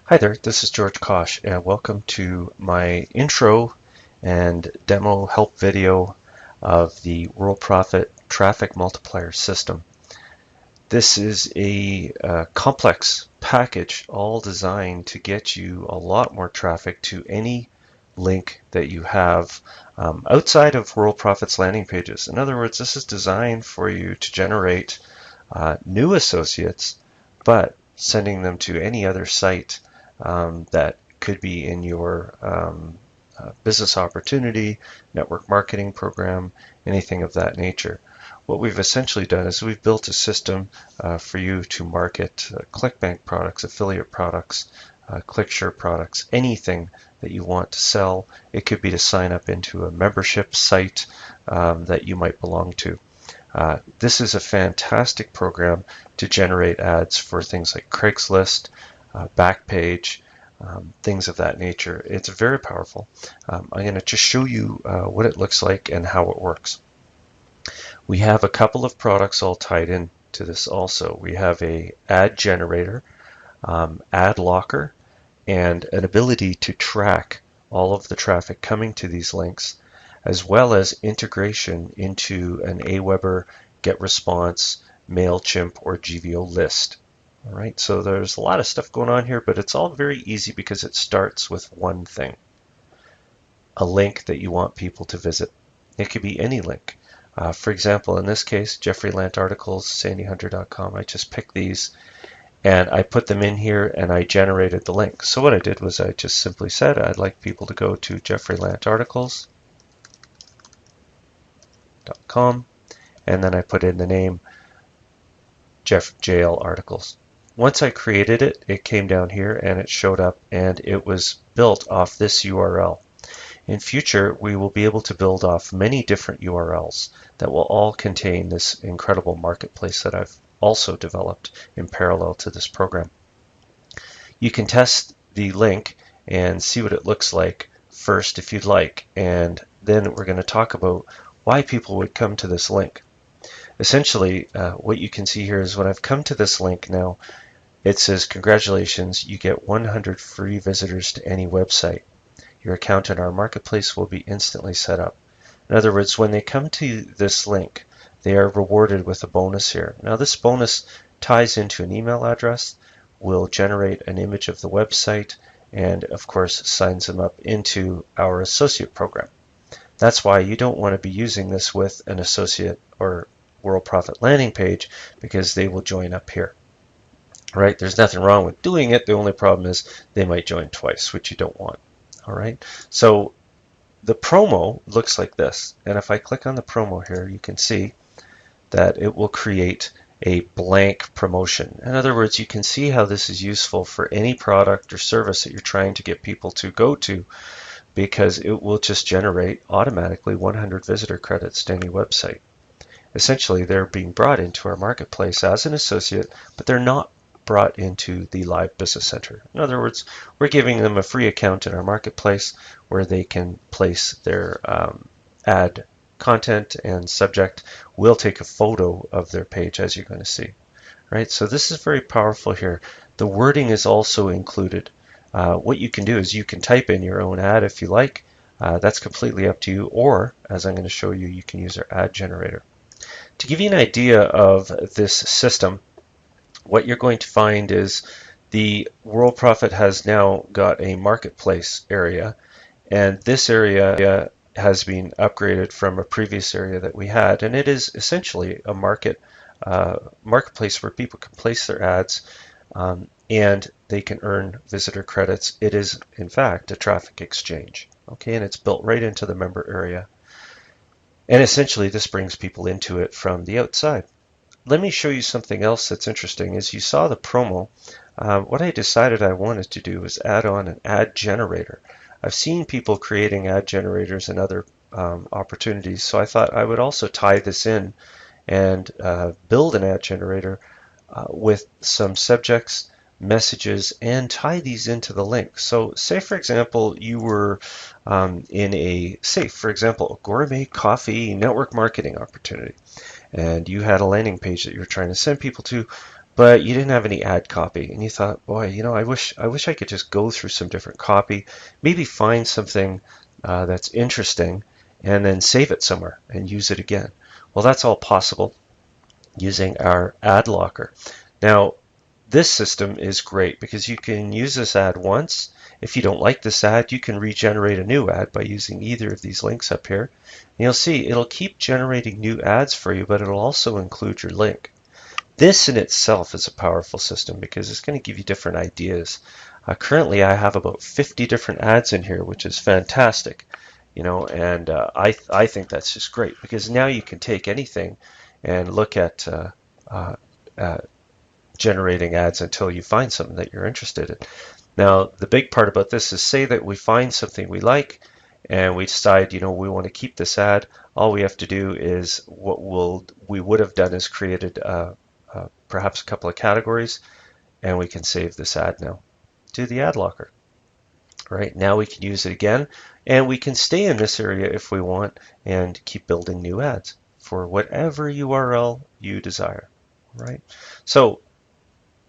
Hi there, this is George Kosch, and welcome to my intro and demo help video of the World Profit Traffic Multiplier System. This is a complex package all designed to get you a lot more traffic to any link that you have outside of World Profit's landing pages. In other words, this is designed for you to generate new associates, but sending them to any other site that could be in your business opportunity, network marketing program, anything of that nature. What we've essentially done is we've built a system for you to market ClickBank products, affiliate products, ClickSure products, anything that you want to sell. It could be to sign up into a membership site that you might belong to. This is a fantastic program to generate ads for things like Craigslist, Backpage, things of that nature. It's very powerful. I'm going to just show you what it looks like and how it works. We have a couple of products all tied in to this also. We have a ad generator, ad locker, and an ability to track all of the traffic coming to these links, as well as integration into an Aweber, GetResponse, MailChimp, or GVO list. All right, so there's a lot of stuff going on here, but it's all very easy because it starts with one thing, a link that you want people to visit. It could be any link. For example, in this case, Jeffrey Lant articles, sandyhunter.com. I just picked these and I put them in here and I generated the link. So what I did was I just simply said I'd like people to go to jeffreylantarticles.com, and then I put in the name Jeff JL Articles. Once I created it, it came down here and it showed up, and it was built off this URL. In future, we will be able to build off many different URLs that will all contain this incredible marketplace that I've also developed in parallel to this program. You can test the link and see what it looks like first if you'd like, and then we're going to talk about why people would come to this link. Essentially, what you can see here is when I've come to this link now, it says, congratulations, you get 100 free visitors to any website. Your account in our marketplace will be instantly set up. In other words, when they come to this link, they are rewarded with a bonus here. Now, this bonus ties into an email address, will generate an image of the website, and of course signs them up into our associate program. That's why you don't want to be using this with an associate or World Profit landing page, because they will join up here. Right? There's nothing wrong with doing it. The only problem is they might join twice, which you don't want. All right. So the promo looks like this. And if I click on the promo here, you can see that it will create a blank promotion. In other words, you can see how this is useful for any product or service that you're trying to get people to go to, because it will just generate automatically 100 visitor credits to any website. Essentially, they're being brought into our marketplace as an associate, but they're not brought into the live business center. In other words, we're giving them a free account in our marketplace where they can place their ad content and subject. We'll take a photo of their page, as you're going to see. Right? So this is very powerful here. The wording is also included. What you can do is you can type in your own ad if you like. That's completely up to you. Or, as I'm going to show you, you can use our ad generator. To give you an idea of this system, what you're going to find is the World Profit has now got a marketplace area, and this area has been upgraded from a previous area that we had, and it is essentially a marketplace where people can place their ads and they can earn visitor credits. It is, in fact, a traffic exchange. Okay, and it's built right into the member area. And essentially, this brings people into it from the outside. Let me show you something else that's interesting. As you saw the promo, what I decided I wanted to do was add on an ad generator. I've seen people creating ad generators and other opportunities, so I thought I would also tie this in and build an ad generator with some subjects, messages, and tie these into the link. So say, for example, you were in a gourmet coffee network marketing opportunity, and you had a landing page that you were trying to send people to, but you didn't have any ad copy, and you thought, boy, I wish I could just go through some different copy, maybe find something that's interesting, and then save it somewhere and use it again. Well, that's all possible using our ad locker. Now, this system is great because you can use this ad once. If you don't like this ad, you can regenerate a new ad by using either of these links up here. And you'll see it'll keep generating new ads for you, but it'll also include your link. This in itself is a powerful system because it's going to give you different ideas. Currently, I have about 50 different ads in here, which is fantastic. And I think that's just great because now you can take anything and look at generating ads until you find something that you're interested in. Now, the big part about this is, say that we find something we like and we decide, we want to keep this ad. All we have to do is we would have done is created perhaps a couple of categories, and we can save this ad now to the ad locker. Right now we can use it again, and we can stay in this area if we want and keep building new ads for whatever URL you desire. Right? So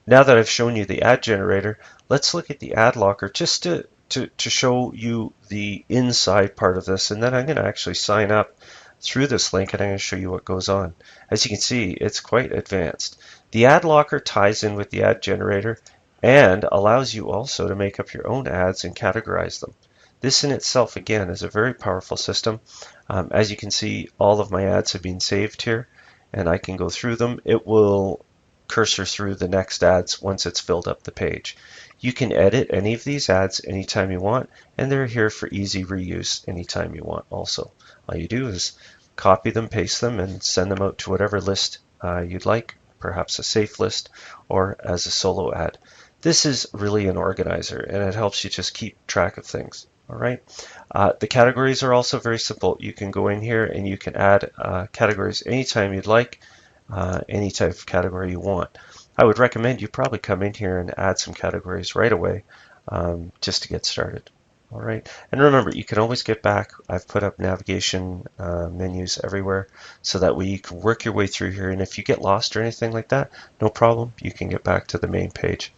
now that I've shown you the ad generator, let's look at the ad locker just to show you the inside part of this, and then I'm going to actually sign up through this link and I'm going to show you what goes on. As you can see, it's quite advanced. The ad locker ties in with the ad generator and allows you also to make up your own ads and categorize them. This in itself, again, is a very powerful system. As you can see, all of my ads have been saved here, and I can go through them. It will cursor through the next ads once it's filled up the page. You can edit any of these ads anytime you want, and they're here for easy reuse anytime you want also. All you do is copy them, paste them, and send them out to whatever list you'd like, perhaps a Safelist or as a solo ad. This is really an organizer, and it helps you just keep track of things. All right. The categories are also very simple. You can go in here and you can add categories anytime you'd like, any type of category you want. I would recommend you probably come in here and add some categories right away just to get started. All right. And remember, you can always get back. I've put up navigation menus everywhere so that way you can work your way through here. And if you get lost or anything like that, no problem. You can get back to the main page.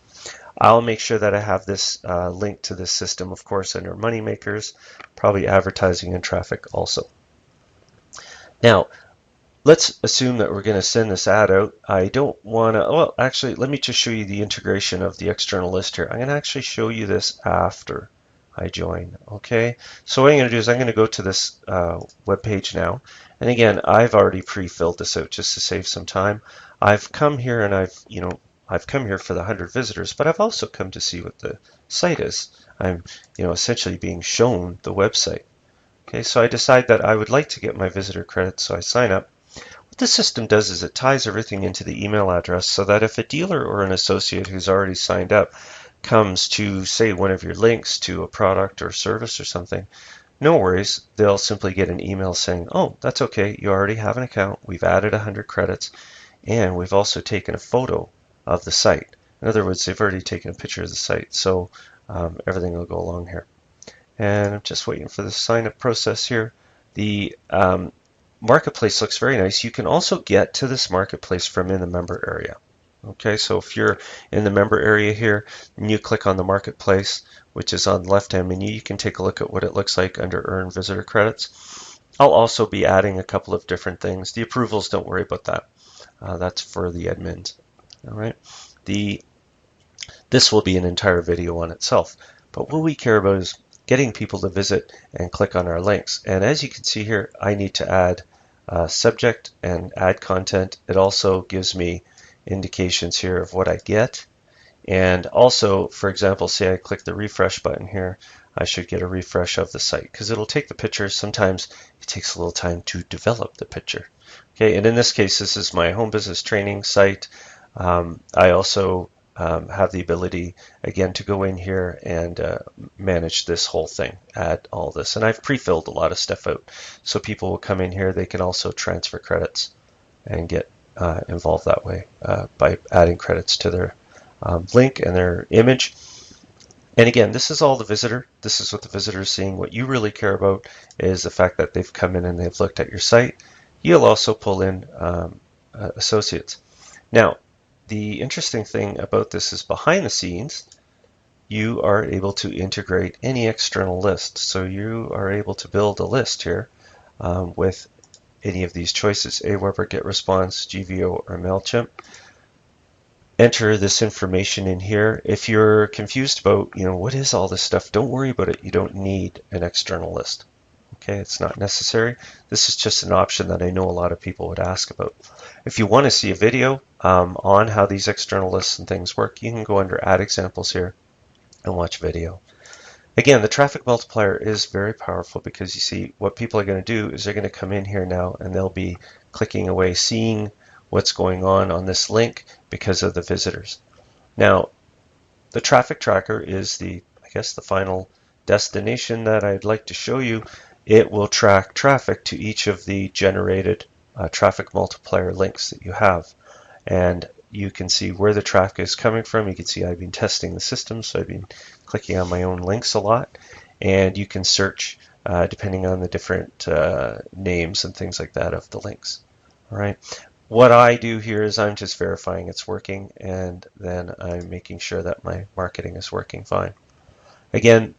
I'll make sure that I have this link to this system, of course, under Money Makers, probably advertising and traffic also. Now, let's assume that we're going to send this ad out. I don't want to, well, actually, let me just show you the integration of the external list here. I'm going to actually show you this after I join. Okay, so what I'm going to do is I'm going to go to this web page now. And again, I've already pre-filled this out just to save some time. I've come here and I've come here for the 100 visitors, but I've also come to see what the site is. I'm, essentially being shown the website. Okay, so I decide that I would like to get my visitor credits, so I sign up. What the system does is it ties everything into the email address so that if a dealer or an associate who's already signed up comes to, say, one of your links to a product or service or something, no worries, they'll simply get an email saying, oh, that's okay, you already have an account, we've added 100 credits, and we've also taken a photo of the site. In other words, they've already taken a picture of the site, so everything will go along here. And I'm just waiting for the sign up process here. The marketplace looks very nice. You can also get to this marketplace from in the member area. Okay, so if you're in the member area here and you click on the marketplace, which is on the left-hand menu, you can take a look at what it looks like under Earn Visitor Credits. I'll also be adding a couple of different things. The approvals, don't worry about that. That's for the admins. All right. This will be an entire video on itself, but what we care about is getting people to visit and click on our links. And as you can see here, I need to add subject and add content. It also gives me indications here of what I get. And also, for example, say I click the refresh button here, I should get a refresh of the site because it'll take the picture. Sometimes it takes a little time to develop the picture. Okay, and in this case, this is my home business training site. I also have the ability, again, to go in here and manage this whole thing, add all this. And I've pre-filled a lot of stuff out. So people will come in here, they can also transfer credits and get involved that way by adding credits to their link and their image. And again, this is all the visitor. This is what the visitor is seeing. What you really care about is the fact that they've come in and they've looked at your site. You'll also pull in associates. Now, the interesting thing about this is behind the scenes, you are able to integrate any external list. So you are able to build a list here with any of these choices, Aweber, GetResponse, GVO, or MailChimp. Enter this information in here. If you're confused about, what is all this stuff, don't worry about it. You don't need an external list. Okay, it's not necessary. This is just an option that I know a lot of people would ask about. If you want to see a video on how these external lists and things work, you can go under Add Examples here and watch video. Again, the traffic multiplier is very powerful because you see what people are going to do is they're going to come in here now and they'll be clicking away, seeing what's going on this link because of the visitors. Now, the traffic tracker is the final destination that I'd like to show you. It will track traffic to each of the generated traffic multiplier links that you have. And you can see where the traffic is coming from. You can see I've been testing the system, so I've been clicking on my own links a lot. And you can search depending on the different names and things like that of the links. All right. What I do here is I'm just verifying it's working, and then I'm making sure that my marketing is working fine. Again,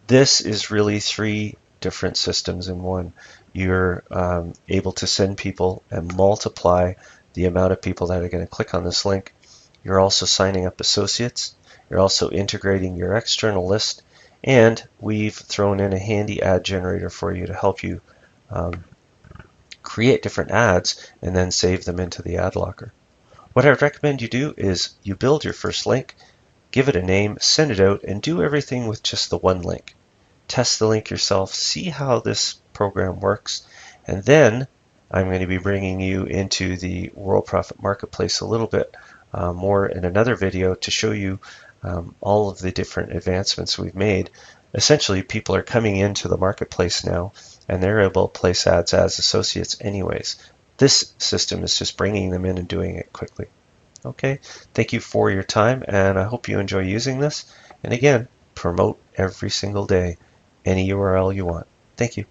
this is really 3 different systems in one. You're able to send people and multiply the amount of people that are going to click on this link. You're also signing up associates. You're also integrating your external list, and we've thrown in a handy ad generator for you to help you create different ads and then save them into the ad locker. What I would recommend you do is you build your first link, give it a name, send it out, and do everything with just the one link. Test the link yourself, see how this program works, and then I'm going to be bringing you into the World Profit Marketplace a little bit more in another video to show you all of the different advancements we've made. Essentially, people are coming into the marketplace now, and they're able to place ads as associates anyways. This system is just bringing them in and doing it quickly. Okay, thank you for your time, and I hope you enjoy using this. And again, promote every single day, any URL you want. Thank you.